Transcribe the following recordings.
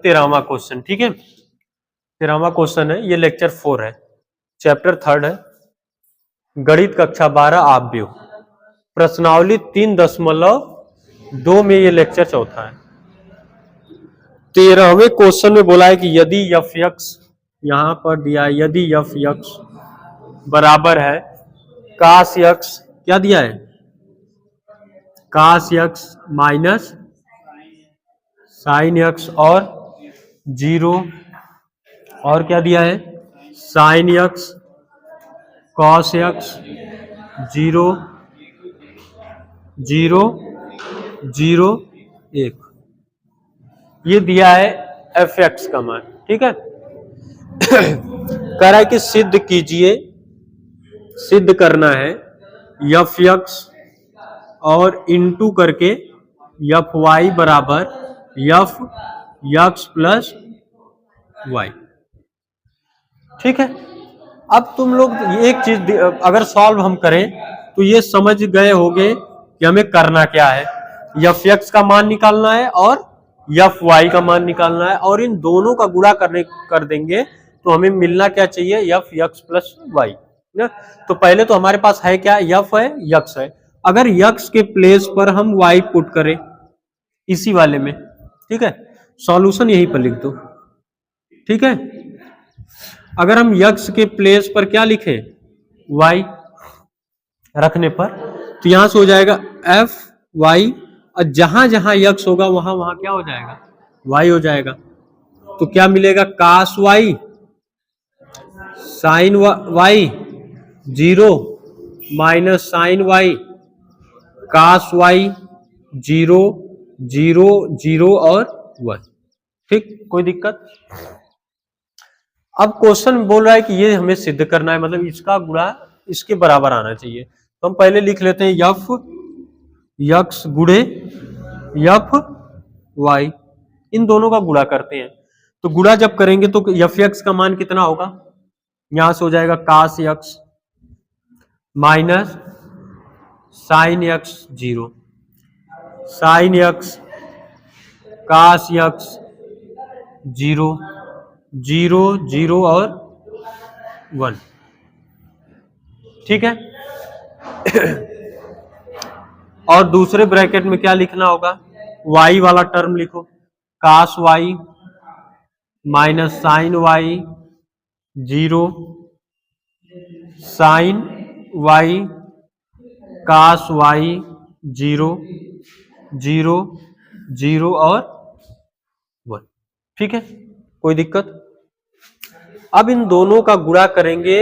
13वां question, ठीक है। 13वां question है, ये लेक्चर 4 है, चैप्टर 3 है, गणित कक्षा 12 आव्यूह, प्रश्नावली 3.2 में ये लेक्चर चौथा है। 13वें क्वेश्चन में बोला है कि यदि एफ एक्स, यहां पर दिया है यदि एफ एक्स बराबर है कास एक्स, क्या दिया है, कास एक्स माइनस साइन एक्स और 0, और क्या दिया है साइन एक्स कॉस एक्स 0 0 0 1, ये दिया है एफ एक्स का मान, ठीक है। कह रहा है कि सिद्ध कीजिए, सिद्ध करना है एफ एक्स और इनटू करके एफ वाई बराबर एफ एक्स प्लस वाई, ठीक है। अब तुम लोग एक चीज अगर सॉल्व हम करें तो ये समझ गए होंगे कि हमें करना क्या है, एफ एक्स का मान निकालना है और एफ वाई का मान निकालना है, और इन दोनों का गुणा कर देंगे तो हमें मिलना क्या चाहिए, एफ एक्स प्लस वाई ना। तो पहले तो हमारे पास है क्या, एफ है एक्स है, अगर एक्स के प्लेस पर हम वाई पुट करें इसी वाले में, ठीक है, सॉल्यूशन यहीं पर लिख दो, ठीक है। अगर हम एक्स के प्लेस पर क्या लिखें, वाई रखने पर, तो यहां से हो जाएगा एफ वाई, और जहां जहां एक्स होगा वहां वहां क्या हो जाएगा, वाई हो जाएगा। तो क्या मिलेगा, cos y sine y 0 minus sine y cos y 0 0 0 और 1, ठीक, कोई दिक्कत। अब क्वेश्चन बोल रहा है कि ये हमें सिद्ध करना है, मतलब इसका गुणा इसके बराबर आना चाहिए। तो हम पहले लिख लेते हैं एफ एक्स गुणे एफ वाई, इन दोनों का गुणा करते हैं। तो गुणा जब करेंगे तो एफ एक्स का मान कितना होगा, यहां से हो जाएगा cos x minus sine x 0 sine x cos x 0 0 0 और 1, ठीक है। और दूसरे ब्रैकेट में क्या लिखना होगा, y वाला टर्म लिखो, cos y minus sine y 0 sine y cos y 0 0 0 और 1, ठीक है, कोई दिक्कत। अब इन दोनों का गुणा करेंगे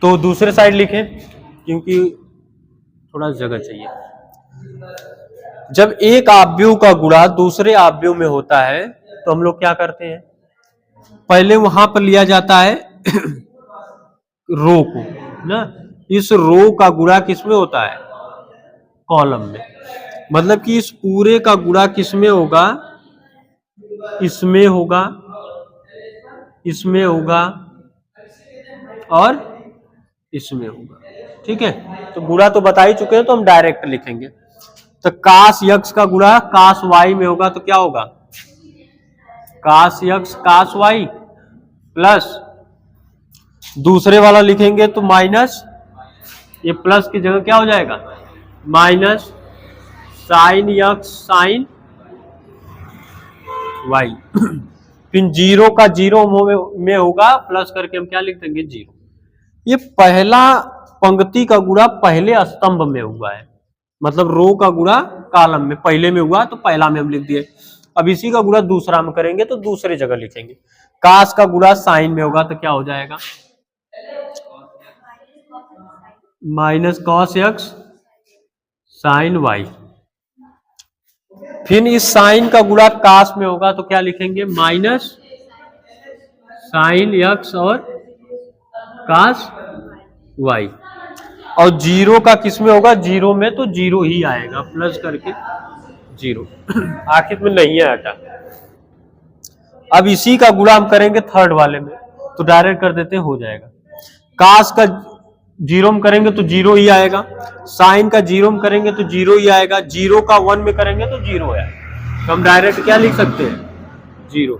तो दूसरे साइड लिखें, क्योंकि थोड़ा जगह चाहिए। जब एक आव्यूह का गुणा दूसरे आव्यूह में होता है तो हम लोग क्या करते हैं, पहले वहां पर लिया जाता है रो को ना, इस रो का गुणा किसमें होता है, कॉलम में, मतलब कि इस पूरे का गुणा किसमें होगा, इसमें होगा, इसमें होगा और इसमें होगा, ठीक है। तो गुणा तो बता ही चुके हैं, तो हम डायरेक्ट लिखेंगे। तो कास एक्स का गुणा कास वाई में होगा तो क्या होगा, कास एक्स कास वाई प्लस दूसरे वाला लिखेंगे तो माइनस, ये प्लस की जगह क्या हो जाएगा, minus sine x sine y फिर 0 का 0 में होगा, प्लस करके हम क्या लिख देंगे 0। ये पहला पंक्ति का गुणा पहले स्तंभ में हुआ है, मतलब रो का गुणा कॉलम में पहले में हुआ तो पहला में हम लिख दिए। अब इसी का गुणा दूसरा में करेंगे तो दूसरे जगह लिखेंगे। कास का गुणा साइन में होगा तो क्या हो जाएगा, minus cos x sine y. फिर इस साइन का गुणा कास में होगा तो क्या लिखेंगे, माइनस साइन एक्स और कास वाई। और 0 का किस में होगा, 0 में तो 0 ही आएगा, प्लस करके 0 आखिर में नहीं है हटा। अब इसी का गुणा हम करेंगे थर्ड वाले में, तो डायरेक्ट कर देते हैं, हो जाएगा। कास का 0 में करेंगे तो 0 ही आएगा, साइन का 0 में करेंगे तो 0 ही आएगा, 0 का 1 में करेंगे तो 0 आएगा, तो हम डायरेक्ट क्या लिख सकते हैं, 0।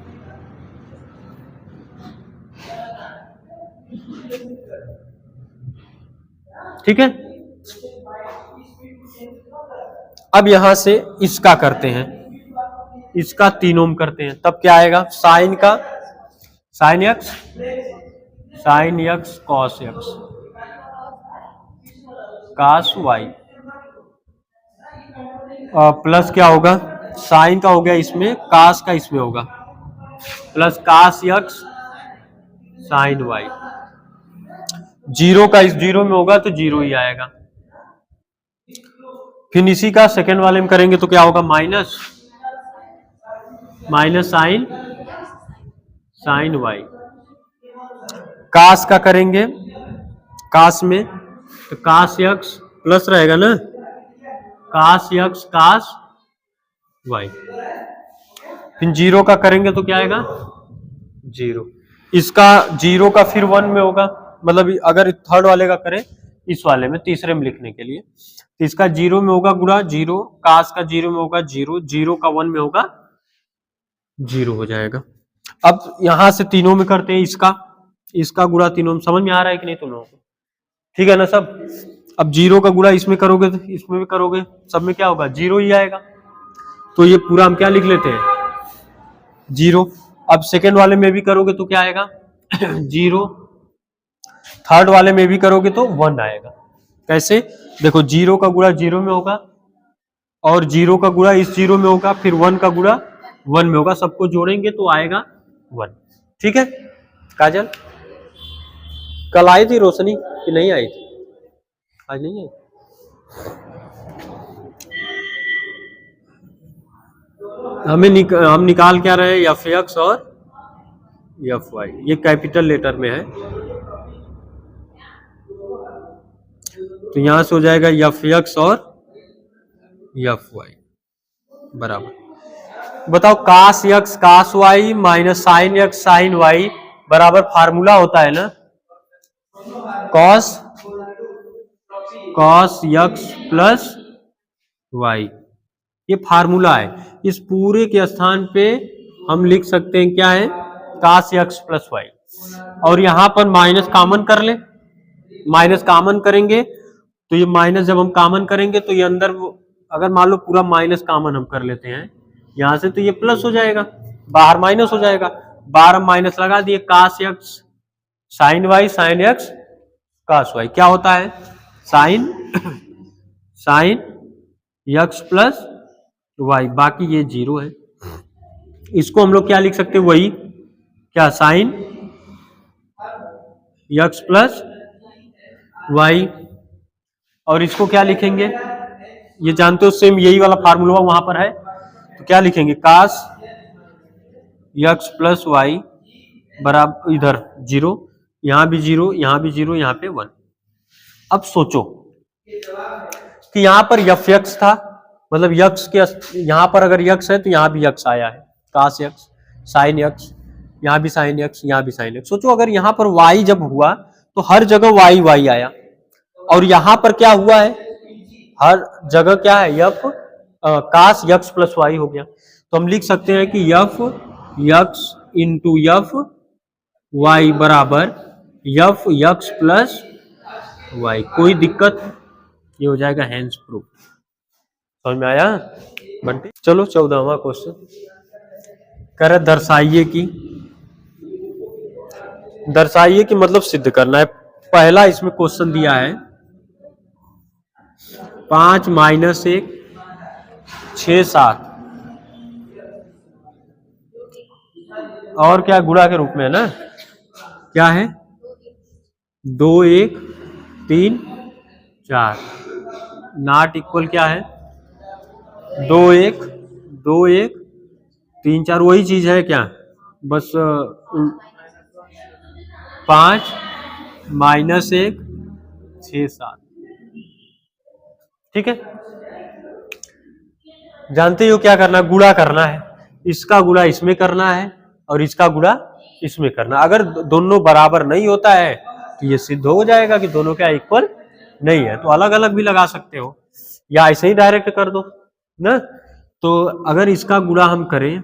ठीक है, अब यहां से इसका करते हैं, इसका 3 ओम करते हैं, तब क्या आएगा, साइन का sine x cos x cos y plus क्या होगा, साइन का हो गया इसमें, कास का इसमें होगा, plus cos x sine y. 0 का इस 0 में होगा तो 0 ही आएगा। फिर इसी का सेकेंड वाले में करेंगे तो क्या होगा, माइनस साइन वाई। कास का करेंगे, कास में तो कास एक्स प्लस रहेगा ना, कास एक्स कास वाई। फिर 0 का करेंगे तो क्या आएगा, 0। इसका 0 का फिर 1 में होगा, मतलब अगर थर्ड वाले का करें इस वाले में, तीसरे में लिखने के लिए, तो इसका 0 में होगा गुणा 0, कास का 0 में होगा 0, 0 का 1 में होगा 0 हो जाएगा। अब यहां से तीनों में करते हैं, इसका गुणा तीनों में। समझ में आ रहा है कि नहीं तुम लोगों को, ठीक है ना सब। अब 0 का गुणा इसमें करोगे तो इसमें भी करोगे, सब में क्या होगा, 0 ही आएगा। तो ये पूरा हम क्या लिख लेते हैं, 0। अब सेकेंड वाले में भी करोगे तो क्या आएगा, 0। थर्ड वाले में भी करोगे तो 1 आएगा। कैसे, देखो 0 का गुणा 0 में होगा, और 0 का गुणा इस 0 में होगा, फिर 1 का गुणा 1 में होगा, सबको जोड़ेंगे तो आएगा 1। ठीक है काजल, कल आई थी रोशनी कि नहीं आई थी, आज नहीं आई। हम निकाल क्या रहे हैं, एफ एक्स और एफ वाई, ये कैपिटल लेटर में है, तो यहां से हो जाएगा एफ एक्स और एफ वाई बराबर, बताओ cos x cos y minus sine x sine y बराबर फार्मूला होता है ना, कॉस एक्स प्लस वाई, ये फार्मूला है। इस पूरे के स्थान पे हम लिख सकते हैं क्या है, कास एक्स प्लस वाई, और यहां पर माइनस कॉमन कर ले, माइनस कॉमन करेंगे तो ये माइनस जब हम कॉमन करेंगे तो ये अंदर, अगर मान लो पूरा माइनस कॉमन हम कर लेते हैं यहां से, तो ये प्लस हो जाएगा, बाहर माइनस हो जाएगा, बाहर हम माइनस लगा दिए, cos x sine y sine x cos y क्या होता है, साइन एक्स प्लस वाई, बाकी ये 0 है। इसको हम लोग क्या लिख सकते हैं, वही क्या, साइन एक्स प्लस वाई, और इसको क्या लिखेंगे, ये जानते हो सेम यही वाला फार्मूला वहां पर है, तो क्या लिखेंगे, कास एक्स प्लस वाई बराबर इधर 0, यहां भी 0, यहां भी 0, यहां पे 1। अब सोचो कि यहां पर एफ एक्स था, मतलब यक्स के, यहां पर अगर यक्स है तो यहां भी यक्स आया है, कास एक्स साइन एक्स, यहां भी साइन एक्स, यहां भी साइन एक्स। सोचो अगर यहां पर वाई जब हुआ तो हर जगह वाई वाई आया, और यहां पर क्या हुआ है, हर जगह क्या है, f cos x plus y हो गया, तो हम लिख सकते हैं कि f x into f y बराबर यफ यक्स प्लस वाई। कोई दिक्कत, ये हो जाएगा हैंस प्रूफ। समझ में आया बंटी। चलो 14वां क्वेश्चन कर, दर्शाइए कि मतलब सिद्ध करना है। पहला इसमें क्वेश्चन दिया है 5 माइनस 1 6 7, और क्या गुणा के रूप में है ना, क्या है 2 1 3 4, नॉट इक्वल क्या है 2 1 3 4, वही चीज है क्या, बस 5 माइनस 1 6 7। ठीक है, जानते हो क्या करना है, गुणा करना है, इसका गुणा इसमें करना है और इसका गुणा इसमें करना। अगर दोनों बराबर नहीं होता है तो ये सिद्ध हो जाएगा कि दोनों क्या इक्वल नहीं है, तो अलग अलग भी लगा सकते हो या ऐसे ही डायरेक्ट कर दो ना। तो अगर इसका गुणा हम करें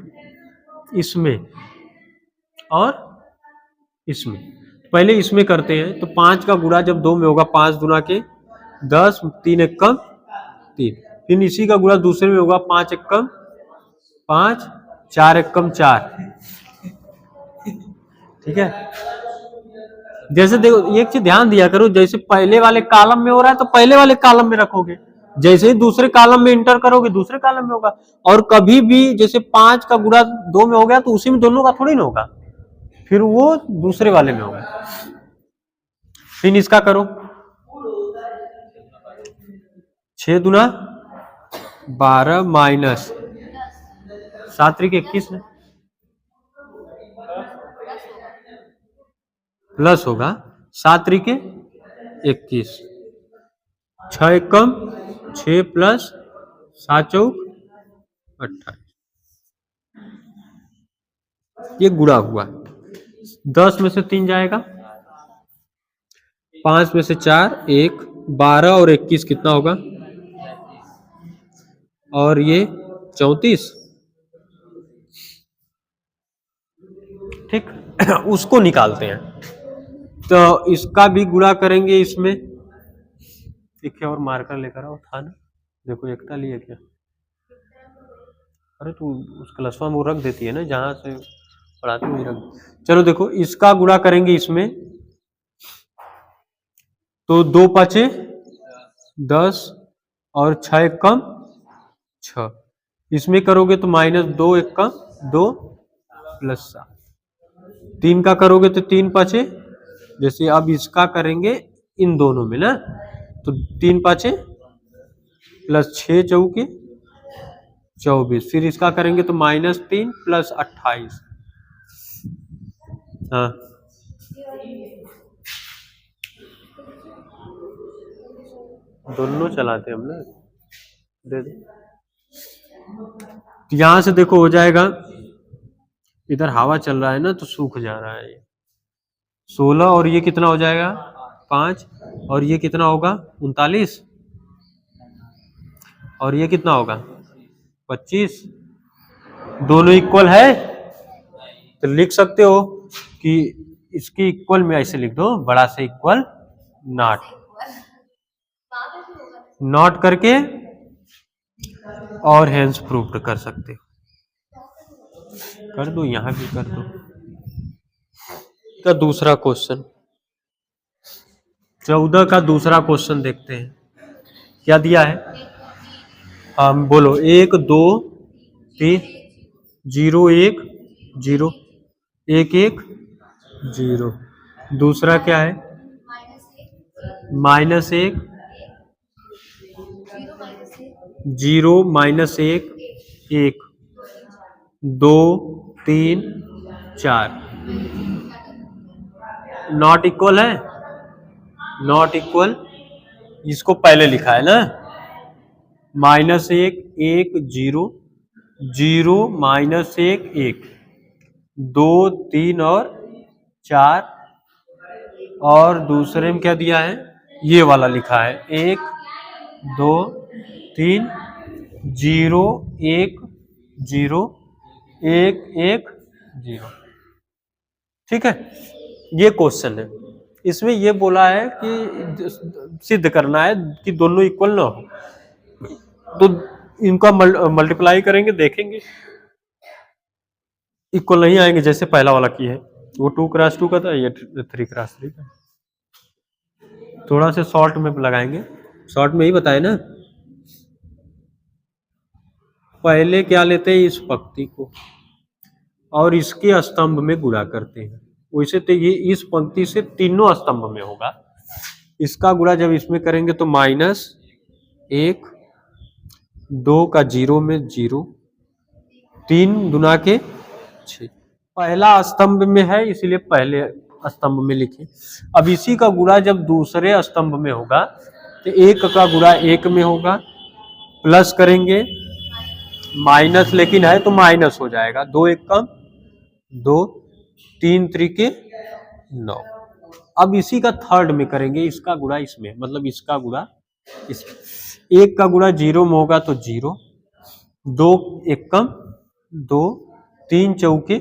इसमें और इसमें, पहले इसमें करते हैं तो 5 का गुणा जब 2 में होगा 5 दुना के 10, 3 एक कम 3, फिर इसी का गुणा दूसरे में होगा 5 एक कम 5, 4 एक कम 4। ठीक है, जैसे देखो एक चीज ध्यान दिया करो, जैसे पहले वाले कॉलम में हो रहा है तो पहले वाले कॉलम में रखोगे, जैसे ही दूसरे कॉलम में इंटर करोगे दूसरे कॉलम में होगा। और कभी भी जैसे 5 का गुणा 2 में हो गया तो उसी में दोनों का थोड़ी ना होगा, फिर वो दूसरे वाले में होगा। फिर इसका करो 6 दुना 12 माइनस 7 3 21 है, प्लस होगा 7 3 21, 6 एक कम 6 प्लस 7 चौक 28, ये गुणा हुआ। 10 में से 3 जाएगा, 5 में से 4 1, 12 और 21 कितना होगा, और ये 34। ठीक उसको निकालते हैं, तो इसका भी गुणा करेंगे इसमें। ठीक है, और मार्कर लेकर आओ, था ना, देखो एकता लिए क्या, अरे तू उस क्लासवा में वो रख देती है ना जहां से पढ़ाती हुई रख। चलो देखो इसका गुणा करेंगे इसमें, तो 2 5 10 और 6 एक कम 6, इसमें करोगे तो -2 एक कम 2 प्लस 7, 3 का करोगे तो 3 5, जैसे अब इसका करेंगे इन दोनों में ना, तो 3 5 प्लस 6 चौके 24, फिर इसका करेंगे तो -3 प्लस 28। हाँ दोनों चलाते हम ना, दे दे। तो यहां से देखो हो जाएगा, इधर हवा चल रहा है ना तो सूख जा रहा है ये 16, और ये कितना हो जाएगा 5, और ये कितना होगा 39, और ये कितना होगा 25, दोनों इक्वल है। तो लिख सकते हो कि इसकी इक्वल में ऐसे लिख दो, बड़ा से इक्वल नॉट, नॉट करके और हेंस प्रूव्ड कर सकते हो, कर दो यहां भी कर दो। का दूसरा क्वेश्चन 14 का दूसरा क्वेश्चन देखते हैं क्या दिया है। हम बोलो 1 2 3 0 1 0 1 1 0, दूसरा क्या है -1 0 -1 1 2 3 4, नॉट इक्वल है, नॉट इक्वल, इसको पहले लिखा है ना, -1 1 0 0 -1 1 2 3 और 4, और दूसरे में क्या दिया है ये वाला लिखा है 1 2 3 0 1 0 1 1 0। ठीक है, ये क्वेश्चन है, इसमें ये बोला है कि सिद्ध करना है कि दोनों इक्वल ना हो, तो इनका मल्टीप्लाई करेंगे, देखेंगे इक्वल नहीं आएंगे, जैसे पहला वाला की है वो 2 क्रॉस 2 का था, ये 3 क्रॉस 3 का। थोड़ा से शॉर्ट में लगाएंगे, शॉर्ट में ही बताए ना, पहले क्या लेते हैं इस पंक्ति को और इसके स्तंभ में गुणा करते हैं, वैसे तो ये इस पंक्ति से तीनों स्तंभ में होगा, इसका गुणा जब इसमें करेंगे तो -1 2 का 0 में 0 3 दुना के 6, पहला स्तंभ में है इसलिए पहले स्तंभ में लिखे। अब इसी का गुणा जब दूसरे स्तंभ में होगा तो 1 का गुणा 1 में होगा, प्लस करेंगे माइनस, लेकिन है तो माइनस हो जाएगा, 2 1 कम 2 3 3 9। अब इसी का थर्ड में करेंगे, इसका गुणा इसमें, मतलब इसका गुणा इसमें, 1 का गुणा 0 में होगा तो 0 दो एकम 2, 3 चौके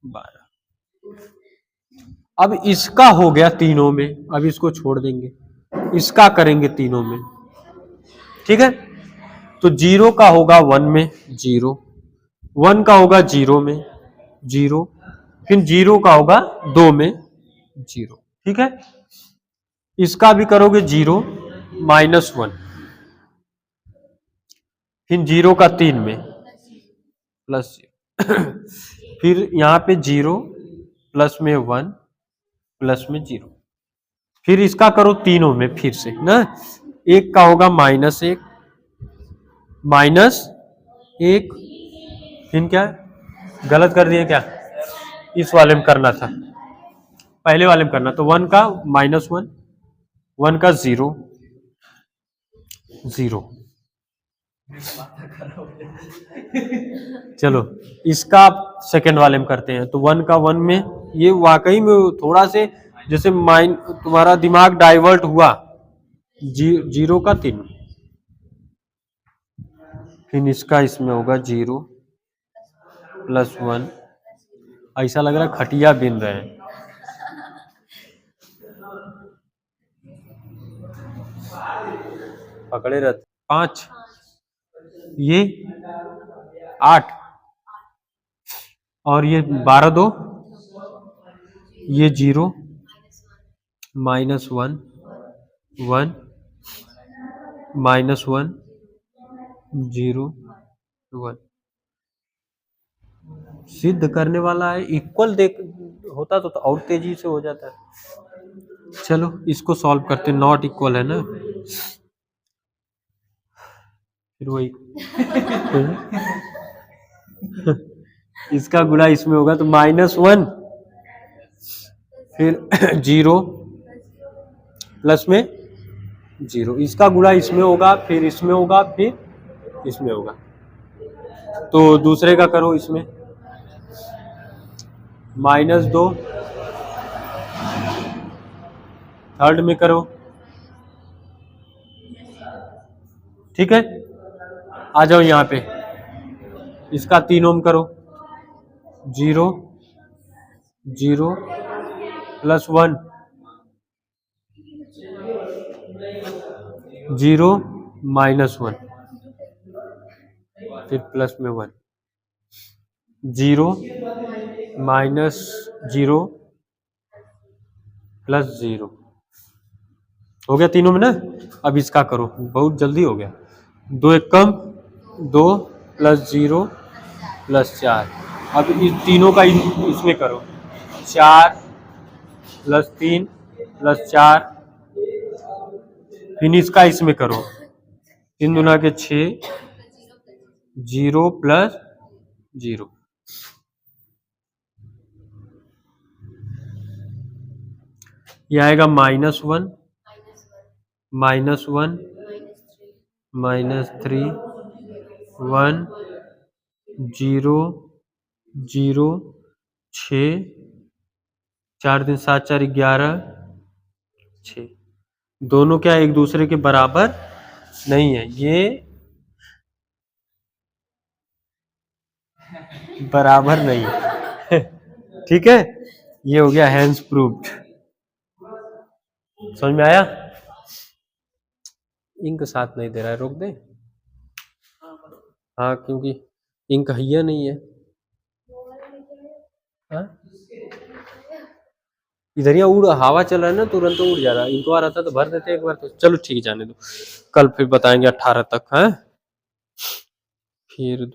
12। अब इसका हो गया तीनों में, अब इसको छोड़ देंगे, इसका करेंगे तीनों में। ठीक है, तो 0 का होगा 1 में 0, 1 का होगा 0 में 0, फिर 0 का होगा 2 में 0। ठीक है, इसका भी करोगे 0 -1, फिर 0 का 3 में +0 फिर यहां पे 0 प्लस में 1 प्लस में 0, फिर इसका करो तीनों में फिर से ना। एक का होगा -1 -1, फिर क्या गलत कर दिए क्या, इस वाले में करना था, पहले वाले में करना, तो 1 का -1, 1 का 0 0। चलो इसका सेकंड वाले में करते हैं, तो 1 का 1 में, ये वाकई में थोड़ा से जैसे माइंड तुम्हारा दिमाग डाइवर्ट हुआ, 0 का 3, फिर इसका इसमें होगा 0 +1, ऐसा लग रहा है खटिया बिन रहे हैं। पकड़े रहते 5, ये 8, और ये 12 2, ये 0 -1 1 -1 0 1। सिद्ध करने वाला है, इक्वल देख होता तो और तेजी से हो जाता है। चलो इसको सॉल्व करते, नॉट इक्वल है ना, फिर वही इसका गुणा इसमें होगा तो -1, फिर 0 प्लस में 0, इसका गुणा इसमें होगा, फिर इसमें होगा, फिर इसमें होगा। तो दूसरे का करो, इसमें -2, थर्ड में करो। ठीक है, आ जाओ यहाँ पे, इसका 3 ओम करो, 0 0 +1 0 -1, फिर प्लस में 1 0 -0 +0, हो गया तीनों में ना। अब इसका करो, बहुत जल्दी हो गया, 2 एकम 2 +0 +4। अब इस तीनों का इसमें करो, 4 +3 +4, फिर इसका इसमें करो, 3 दूना के 6 0 +0, ये आएगा -1 -1 -3 1 0 0 6, 4 3 7 4 11 6। दोनों क्या एक दूसरे के बराबर नहीं है, ये बराबर नहीं है ठीक है, ये हो गया हैंस प्रूव्ड। समझ में आया? इंक साथ नहीं दे रहा है, रोक दे। हाँ, क्योंकि इंक हैया नहीं है। हाँ? इधर यहाँ उड़ हवा चल रहा है ना, तुरंत तो उड़ जा रहा है। इंक आ रहा था तो भर देते एक बार तो। चलो ठीक, जाने दो, कल फिर बताएंगे 18 तक है। फिर